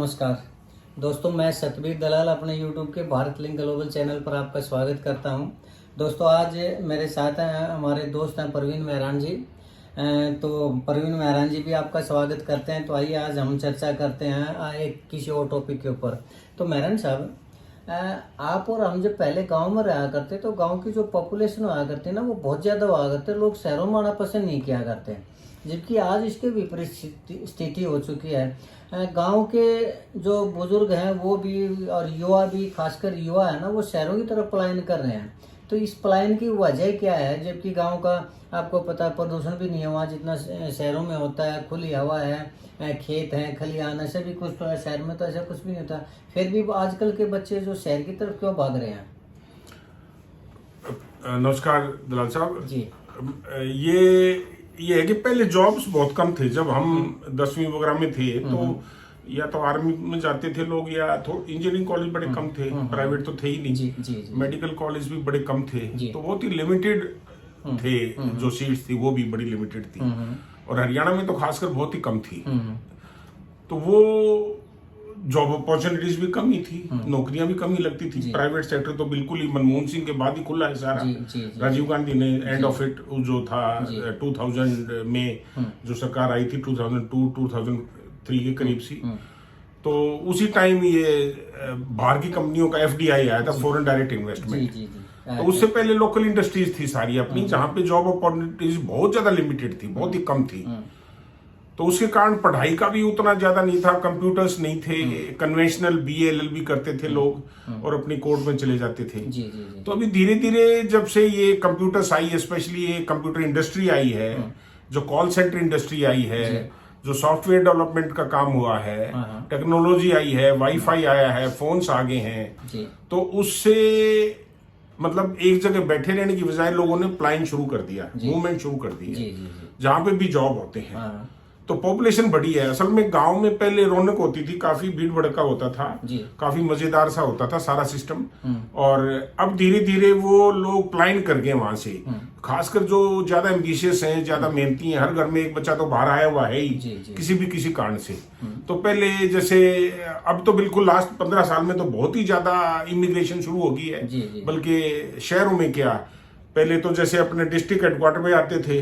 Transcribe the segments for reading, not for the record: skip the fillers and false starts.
नमस्कार दोस्तों, मैं सतबीर दलाल अपने YouTube के भारत लिंक ग्लोबल चैनल पर आपका स्वागत करता हूं। दोस्तों, आज मेरे साथ हैं हमारे दोस्त हैं परवीन मेहरान जी। तो परवीन मेहरान जी भी आपका स्वागत करते हैं। तो आइए आज हम चर्चा करते हैं एक किसी और टॉपिक के ऊपर। तो मेहरान साहब, आप और हम जब पहले गांव में रहा करते तो गांव की जो पॉपुलेशन हुआ करती है ना, वो बहुत ज़्यादा हुआ करते, लोग शहरों में आना पसंद नहीं किया करते। जबकि आज इसके विपरीत स्थिति हो चुकी है। गांव के जो बुजुर्ग हैं वो भी और युवा भी, खासकर युवा है ना, वो शहरों की तरफ पलायन कर रहे हैं। तो इस पलायन की वजह क्या है? जबकि गांव का आपको पता है प्रदूषण भी नहीं है वहाँ जितना शहरों में होता है, खुली हवा है, खेत हैं, खलिहान, ऐसे भी कुछ तो है। शहर में तो ऐसा कुछ भी नहीं होता। फिर भी आजकल के बच्चे जो शहर की तरफ क्यों भाग रहे हैं? नमस्कार दलाल साहब जी। ये है कि पहले जॉब्स बहुत कम थे। जब हम 10वीं वगैरह में थे तो या तो आर्मी में जाते थे लोग, या इंजीनियरिंग कॉलेज बड़े कम थे, प्राइवेट तो थे ही नहीं। जी। मेडिकल कॉलेज भी बड़े कम थे, तो बहुत ही लिमिटेड थे। जो सीट्स थी वो भी बड़ी लिमिटेड थी, और हरियाणा में तो खासकर बहुत ही कम थी। तो वो जॉब अपॉर्चुनिटीज भी कम ही थी, नौकरियां भी कम ही लगती थी। प्राइवेट सेक्टर तो बिल्कुल ही मनमोहन सिंह के बाद ही खुला है सारा। राजीव गांधी ने एंड ऑफ इट जो था 2000 में जो सरकार आई थी 2002-2003 के करीब सी, तो उसी टाइम ये बाहर की कंपनियों का FDI आया था, फॉरेन डायरेक्ट इन्वेस्टमेंट। तो उससे पहले लोकल इंडस्ट्रीज थी सारी अपनी, जहां पे जॉब अपॉर्चुनिटीज बहुत ज्यादा लिमिटेड थी, बहुत ही कम थी। तो उसके कारण पढ़ाई का भी उतना ज्यादा नहीं था, कंप्यूटर्स नहीं थे, कन्वेंशनल BA LLB करते थे लोग और अपनी कोर्ट में चले जाते थे। तो अभी धीरे धीरे जब से ये कंप्यूटर्स आई, स्पेशली ये कंप्यूटर इंडस्ट्री आई है, जो कॉल सेंटर इंडस्ट्री आई है, जो सॉफ्टवेयर डेवलपमेंट का काम हुआ है, टेक्नोलॉजी आई है, वाईफाई आया है, फोन्स आ गए हैं, तो उससे मतलब एक जगह बैठे रहने की बजाय लोगों ने प्लान शुरू कर दिया, मूवमेंट शुरू कर दी है, जहां पे भी जॉब होते हैं। तो पॉपुलेशन बढ़ी है। असल में गांव में पहले रौनक होती थी, काफी भीड़ भड़का होता था, काफी मजेदार सा होता था सारा सिस्टम। और अब धीरे धीरे वो लोग प्लान कर गए वहां से, खासकर जो ज्यादा एम्बिशियस हैं, ज्यादा मेहनती हैं। हर घर में एक बच्चा तो बाहर आया हुआ है ही, किसी कारण से। तो पहले जैसे, अब तो बिल्कुल लास्ट 15 साल में तो बहुत ही ज्यादा इमिग्रेशन शुरू हो गई है, बल्कि शहरों में क्या, पहले तो जैसे अपने डिस्ट्रिक्ट हेडक्वार्टर में आते थे,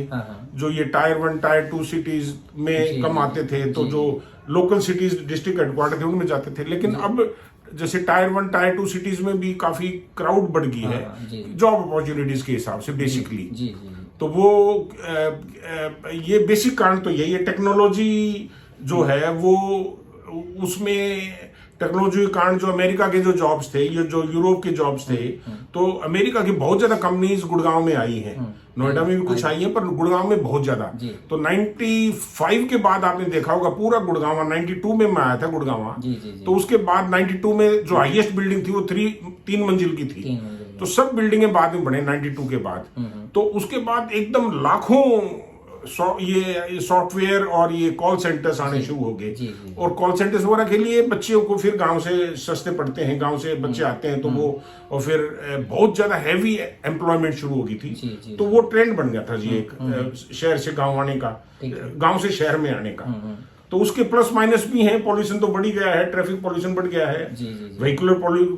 जो ये टायर 1 टायर 2 सिटीज में कम आते थे, तो जो लोकल सिटीज डिस्ट्रिक्ट हेडक्वार्टर थे उनमें जाते थे। लेकिन अब जैसे टायर 1 टायर 2 सिटीज में भी काफी क्राउड बढ़ गई है जॉब अपॉर्चुनिटीज के हिसाब से बेसिकली। तो वो ये बेसिक कारण तो यही है। टेक्नोलॉजी जो है वो, उसमें टेक्नोलॉजी के कारण जो अमेरिका के जो जॉब्स थे, ये जो यूरोप के जॉब्स थे, तो अमेरिका की बहुत ज्यादा कंपनीज गुड़गांव में आई हैं, नोएडा में भी कुछ आई हैं, पर गुड़गांव में बहुत ज्यादा। तो 95 के बाद आपने देखा होगा पूरा गुड़गांव, 92 में मैं आया था गुड़गांव, तो उसके बाद 92 में जो हाईएस्ट बिल्डिंग थी वो 3 मंजिल की थी। तो सब बिल्डिंगें बाद में बने 92 के बाद। तो उसके बाद एकदम लाखों ये सॉफ्टवेयर और ये कॉल सेंटर्स आने शुरू हो गए। और कॉल सेंटर्स वगैरह के लिए बच्चों को फिर गांव से सस्ते पड़ते हैं, गांव से बच्चे आते हैं, तो वो और फिर बहुत ज्यादा हैवी एम्प्लॉयमेंट शुरू हो गई थी। तो वो ट्रेंड बन गया था जी, एक शहर से गांव आने का, गांव से शहर में आने का। तो उसके प्लस माइनस भी हैं। पॉल्यूशन तो बढ़ गया है, ट्रैफिक पॉल्यूशन बढ़ गया है, व्हीकुलर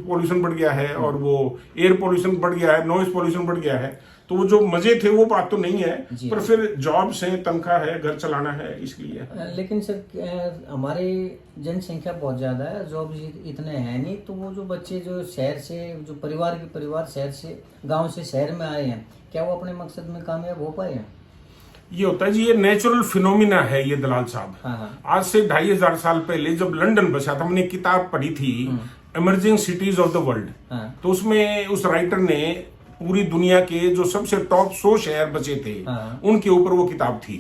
पॉल्यूशन बढ़ गया है, और वो एयर पॉल्यूशन बढ़ गया है, नॉइज पॉल्यूशन बढ़ गया है। तो वो जो मजे थे वो बात तो नहीं है, पर फिर जॉब्स हैं, तनख्वाह है, घर चलाना है, इसलिए। लेकिन सर, हमारी जनसंख्या बहुत ज्यादा है, जॉब इतने हैं नहीं, तो वो जो बच्चे जो शहर से, जो परिवार शहर से, गांव से शहर में आए हैं, क्या वो अपने मकसद में कामयाब हो पाए हैं? ये होता है जी, ये नेचुरल फिनोमिना है ये दलाल साहब। आज से 2500 साल पहले जब लंदन बसा था, हमने किताब पढ़ी थी emerging cities of the world, तो उसमें उस राइटर ने पूरी दुनिया के जो सबसे टॉप 100 शहर बचे थे, उनके ऊपर वो किताब थी,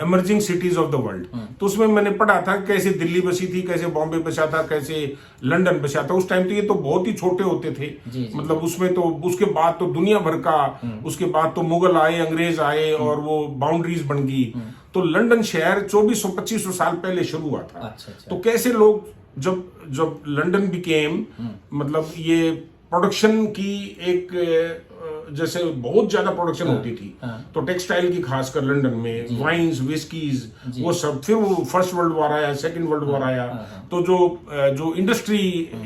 emerging cities of the world. तो उसमें मैंने पढ़ा था कैसे दिल्ली बसी थी, कैसे बॉम्बे बसा था, कैसे लंदन बसा था। उस टाइम तो ये तो बहुत ही छोटे होते थे, मतलब उसमें तो उसके बाद तो दुनिया भर का, उसके बाद तो मुगल आए, अंग्रेज आए, और वो बाउंड्रीज बन गई। तो लंदन शहर 2400-2500 साल पहले शुरू हुआ था। तो कैसे लोग जब लंदन बिकेम, मतलब ये प्रोडक्शन की जैसे बहुत ज्यादा प्रोडक्शन होती थी, तो टेक्सटाइल की खासकर लंदन में, वाइन्स, विस्कीज, वो सब, फिर वो फर्स्ट वर्ल्ड वॉर आया, सेकंड वर्ल्ड वॉर आया, तो जो इंडस्ट्री,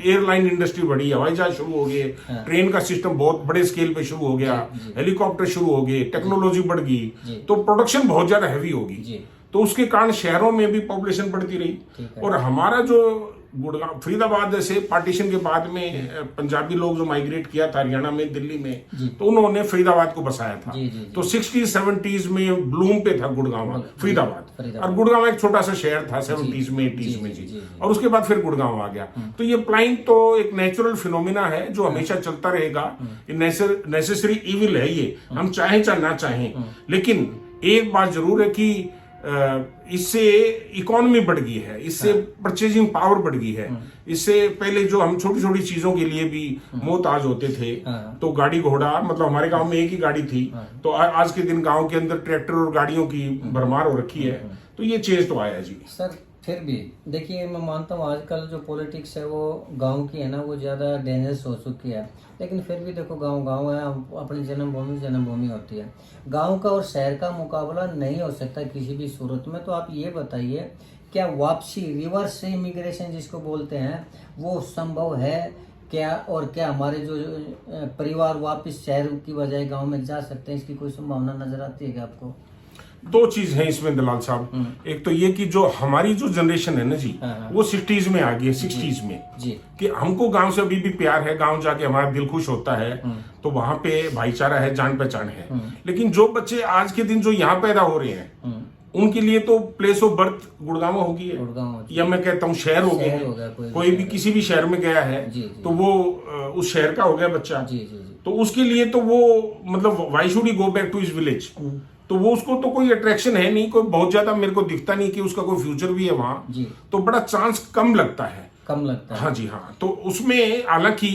एयरलाइन इंडस्ट्री बढ़ी, हवाई जहाज शुरू हो गए, ट्रेन का सिस्टम बहुत बड़े स्केल पे शुरू हो गया, हेलीकॉप्टर शुरू हो गए, टेक्नोलॉजी बढ़ गई, तो प्रोडक्शन बहुत ज्यादा हैवी होगी, तो उसके कारण शहरों में भी पॉपुलेशन बढ़ती रही। और हमारा जो गुड़गांव, फरीदाबाद से पार्टीशन के बाद में पंजाबी लोग जो माइग्रेट किया था हरियाणा में, दिल्ली में, तो उन्होंने फरीदाबाद को बसाया था। तो 60s 70s में ब्लूम पे था गुड़गांव, फरीदाबाद, और गुड़गांव एक छोटा सा शहर था 70s में 80s में जी, और उसके बाद फिर गुड़गांव आ गया। तो ये प्लाइंग तो एक नेचुरल फिनोमिना है जो हमेशा चलता रहेगा, नेसेसरी इविल है ये, हम चाहें चाहे ना चाहें। लेकिन एक बात जरूर है कि इससे इकोनॉमी बढ़ गई है, इससे परचेजिंग पावर बढ़ गई है। इससे पहले जो हम छोटी छोटी चीजों के लिए भी मोहताज होते थे, तो गाड़ी घोड़ा, मतलब हमारे गांव में एक ही गाड़ी थी, तो आज के दिन गांव के अंदर ट्रैक्टर और गाड़ियों की भरमार हो रखी है। तो ये चेंज तो आया जी। सर फिर भी देखिए, मैं मानता हूँ आजकल जो पॉलिटिक्स है वो गांव की है ना, वो ज़्यादा डेंजरस हो चुकी है, लेकिन फिर भी देखो गांव है, अपनी जन्मभूमि होती है। गांव का और शहर का मुकाबला नहीं हो सकता किसी भी सूरत में। तो आप ये बताइए, क्या वापसी, रिवर्स इमिग्रेशन जिसको बोलते हैं, वो संभव है क्या? और क्या हमारे जो परिवार वापस शहर की बजाय गाँव में जा सकते हैं? इसकी कोई संभावना नजर आती है क्या आपको? दो चीज है इसमें दलाल साहब। एक तो ये कि जो हमारी जो जनरेशन है ना जी, वो 60s में आ गई है, 60s में जी, कि हमको गांव से अभी भी प्यार है, गांव जाके हमारा दिल खुश होता है, तो वहां पे भाईचारा है, जान पहचान है। लेकिन जो बच्चे आज के दिन जो यहाँ पैदा हो रहे हैं, उनके लिए तो प्लेस ऑफ बर्थ गुड़गांव होगी है, या मैं कहता हूँ शहर हो गया। कोई भी किसी भी शहर में गया है तो वो उस शहर का हो गया बच्चा, तो उसके लिए तो वो मतलब why should he go back to his village? तो वो उसको तो कोई अट्रैक्शन है नहीं, कोई बहुत ज्यादा मेरे को दिखता नहीं कि उसका कोई फ्यूचर भी है वहां, तो बड़ा चांस कम लगता है। हाँ जी हाँ। तो उसमें हालांकि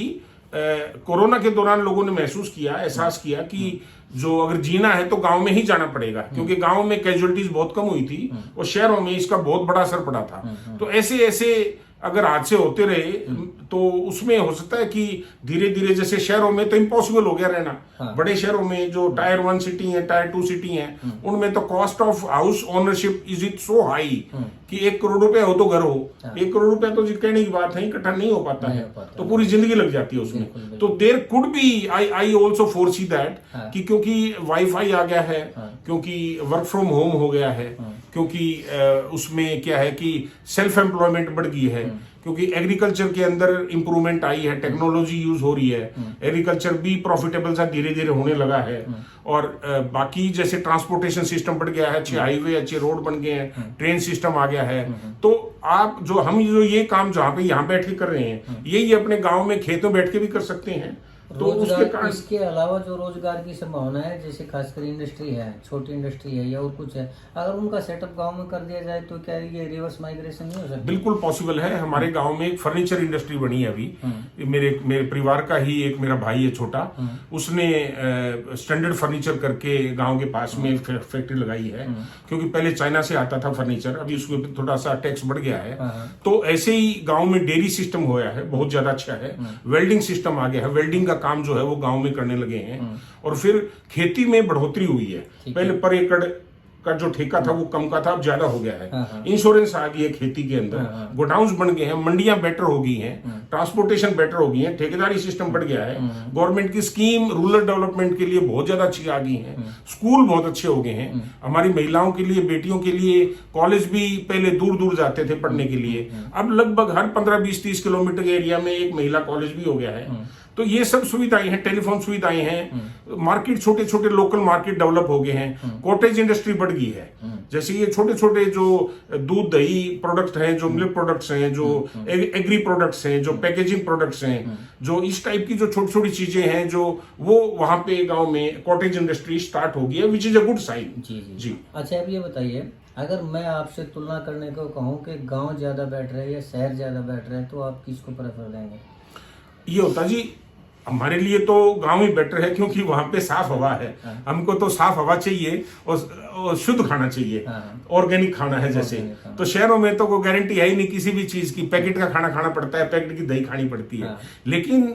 कोरोना के दौरान लोगों ने महसूस किया, एहसास किया कि जो अगर जीना है तो गांव में ही जाना पड़ेगा, क्योंकि गांव में कैजुअलिटीज बहुत कम हुई थी और शहरों में इसका बहुत बड़ा असर पड़ा था। तो ऐसे अगर हादसे होते रहे तो उसमें हो सकता है कि धीरे धीरे, जैसे शहरों में तो इम्पॉसिबल हो गया रहना, बड़े शहरों में जो टायर 1 सिटी है, टायर 2 सिटी है, उनमें तो cost of house ownership is it so high कि 1 करोड़ रुपए हो तो घर हो, 1 करोड़ रुपए तो कहने की बात है, इकट्ठा नहीं हो पाता है, तो पूरी जिंदगी लग जाती है उसमें। तो there could be, I also foresee that कि क्योंकि वाईफाई आ गया है, क्योंकि वर्क फ्रॉम होम हो गया है, क्योंकि उसमें क्या है कि सेल्फ एम्प्लॉयमेंट बढ़ गई है, क्योंकि एग्रीकल्चर के अंदर इंप्रूवमेंट आई है, टेक्नोलॉजी यूज हो रही है, एग्रीकल्चर भी प्रॉफिटेबल सा धीरे धीरे होने लगा है, और बाकी जैसे ट्रांसपोर्टेशन सिस्टम बढ़ गया है, अच्छे हाईवे, अच्छे रोड बन गए हैं, ट्रेन सिस्टम आ गया है। तो आप हम ये काम जहाँ पे यहाँ बैठ के कर रहे हैं, यही अपने गाँव में खेतों बैठ के भी कर सकते हैं। तो रोजगार, इसके अलावा जो रोजगार की संभावना है, जैसे खासकर इंडस्ट्री है, छोटी इंडस्ट्री है या और कुछ है, अगर उनका सेटअप गांव में कर दिया जाए तो क्या ये रिवर्स माइग्रेशन नहीं हो सकता? बिल्कुल पॉसिबल है। हमारे गांव में एक फर्नीचर इंडस्ट्री बनी है अभी, मेरे परिवार का ही एक मेरा भाई है छोटा, उसने स्टैंडर्ड फर्नीचर करके गाँव के पास में एक फैक्ट्री लगाई है, क्योंकि पहले चाइना से आता था फर्नीचर, अभी उसमें थोड़ा सा टैक्स बढ़ गया है। तो ऐसे ही गाँव में डेयरी सिस्टम होया है, बहुत ज्यादा अच्छा है, वेल्डिंग सिस्टम आ गया है, वेल्डिंग काम जो है वो गांव में करने लगे हैं, और फिर खेती में बढ़ोतरी हुई है। पहले पर एकड़ का जो ठेका था वो कम का था, अब ज्यादा हो गया है। इंश्योरेंस आ गई है खेती के अंदर, गोडाउन्स बन गए हैं, मंडियां बेटर हो गई हैं, ट्रांसपोर्टेशन बेटर हो गई है, ठेकेदारी सिस्टम बढ़ गया है, गवर्नमेंट की स्कीम रूरल डेवलपमेंट के लिए बहुत ज्यादा अच्छी आ गई है, स्कूल बहुत अच्छे हो गए हैं, हमारी महिलाओं के लिए, बेटियों के लिए कॉलेज भी पहले दूर दूर जाते थे पढ़ने के लिए, अब लगभग हर 15-20-30 किलोमीटर के एरिया में एक महिला कॉलेज भी हो गया है। तो ये सब सुविधाएं हैं, टेलीफोन सुविधाएं हैं, मार्केट छोटे छोटे लोकल मार्केट डेवलप हो गए हैं, कॉटेज इंडस्ट्री बढ़ गई है, जैसे ये छोटे छोटे जो दूध दही प्रोडक्ट हैं, जो मिल्क प्रोडक्ट्स हैं, जो एग्री प्रोडक्ट्स हैं, जो पैकेजिंग प्रोडक्ट्स हैं, जो इस टाइप की जो छोटी छोटी चीजें हैं, जो वो वहां पे गांव में कॉटेज इंडस्ट्री स्टार्ट हो गई है, which is a good sign. जी। अच्छा, अब ये बताइए, अगर मैं आपसे तुलना करने को कहूँ कि गांव ज्यादा बेटर है या शहर ज्यादा बेटर है, तो आप किसको प्रेफर देंगे? ये होता जी, हमारे लिए तो गांव ही बेटर है, क्योंकि वहां पे साफ हवा है, हमको तो साफ हवा चाहिए, शुद्ध खाना चाहिए, हाँ। ऑर्गेनिक खाना है जैसे। तो शहरों में तो कोई गारंटी है ही नहीं किसी भी चीज की, पैकेट का खाना खाना पड़ता है, पैकेट की दही खानी पड़ती है। हाँ। लेकिन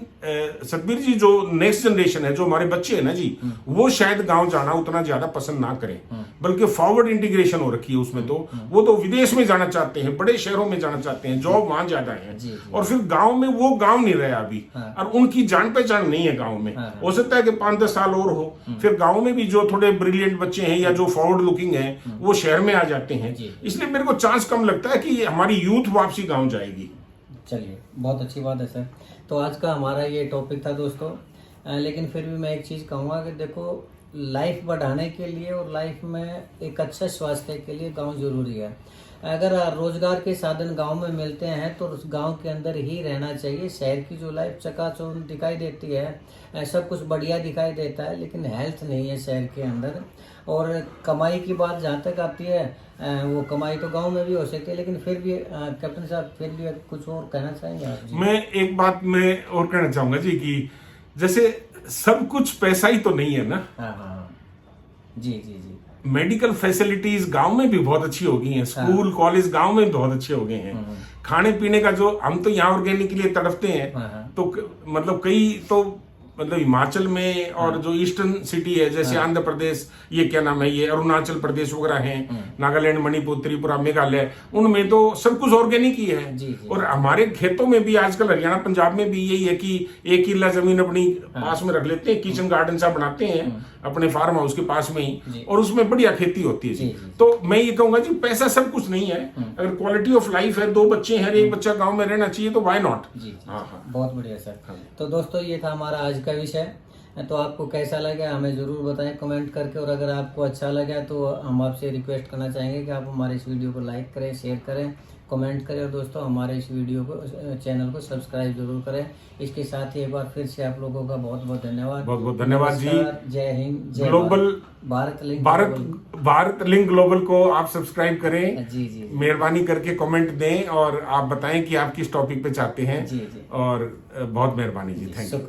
सतबीर जी, जो नेक्स्ट जनरेशन है, जो हमारे बच्चे हैं ना जी, वो शायद गांव जाना उतना ज्यादा पसंद ना करें, बल्कि फॉरवर्ड इंटीग्रेशन हो रखी है उसमें। तो वो तो विदेश में जाना चाहते हैं, बड़े शहरों में जाना चाहते हैं, जॉब वहां ज्यादा है, और फिर गांव में वो गांव नहीं रहा अभी, और उनकी जान पहचान नहीं है गांव में। हो सकता है कि 5-10 साल और हो, फिर गांव में भी जो थोड़े ब्रिलियंट बच्चे हैं या जो फॉरवर्ड लुकिंग हैं वो शहर में आ जाते हैं। इसलिए मेरे को चांस कम लगता है कि हमारी यूथ वापसी गांव जाएगी। चलिए, बहुत अच्छी बात है सर। तो आज का हमारा ये टॉपिक था दोस्तों, लेकिन फिर भी मैं एक चीज़ कहूँगा कि देखो, लाइफ बढ़ाने के लिए और लाइफ में एक अच्छा स्वास्थ्य के लिए गांव जरूरी है। अगर रोजगार के साधन गांव में मिलते हैं तो उस गांव के अंदर ही रहना चाहिए। शहर की जो लाइफ चकाचौंध दिखाई देती है, सब कुछ बढ़िया दिखाई देता है, लेकिन हेल्थ नहीं है शहर के अंदर। और कमाई की बात जहाँ तक आती है, वो कमाई तो गांव में भी हो सकती है, लेकिन फिर भी कैप्टन साहब, फिर भी कुछ और कहना चाहेंगे आप जी? मैं एक बात मैं और कहना चाहूंगा जी, कि जैसे सब कुछ पैसा ही तो नहीं है ना। हाँ हाँ जी जी जी। मेडिकल फैसिलिटीज गांव में भी बहुत अच्छी हो गई हैं, स्कूल कॉलेज गांव में भी बहुत अच्छे हो गए हैं। खाने पीने का जो हम तो यहाँ ऑर्गेनिक के लिए तड़पते हैं, तो मतलब कई तो मतलब हिमाचल में और जो ईस्टर्न सिटी है जैसे आंध्र प्रदेश, ये क्या नाम है, ये अरुणाचल प्रदेश वगैरह हैं, नागालैंड, मणिपुर, त्रिपुरा, मेघालय, उनमें तो सब कुछ ऑर्गेनिक ही है। जी, जी। और हमारे खेतों में भी आजकल, हरियाणा पंजाब में भी यही है कि 1 किला जमीन अपनी पास में रख लेते हैं, किचन गार्डन सा बनाते हैं अपने फार्म हाउस के पास में ही, और उसमें बढ़िया खेती होती है जी। तो मैं ये कहूंगा जी, पैसा सब कुछ नहीं है, अगर क्वालिटी ऑफ लाइफ है, 2 बच्चे हैं, 1 बच्चा गाँव में रहना चाहिए, तो वाई नॉट। हाँ, बहुत बढ़िया सर। तो दोस्तों, ये था हमारा आज का विषय। तो आपको कैसा लगा हमें ज़रूर बताएं कमेंट करके, और अगर आपको अच्छा लगा तो हम आपसे रिक्वेस्ट करना चाहेंगे कि आप हमारे इस वीडियो को लाइक करें, शेयर करें, कमेंट करें, और दोस्तों हमारे इस वीडियो को, चैनल को सब्सक्राइब जरूर करें। इसके साथ ही एक बार फिर से आप लोगों का बहुत बहुत धन्यवाद। बहुत बहुत धन्यवाद जी। जय हिंद, जय ग्लोबल भारत लिंक ग्लोबल को आप सब्सक्राइब करें जी जी। मेहरबानी करके कमेंट दें, और आप बताएं कि आप किस टॉपिक पे चाहते हैं। जी जी। और बहुत मेहरबानी जी, थैंक यू।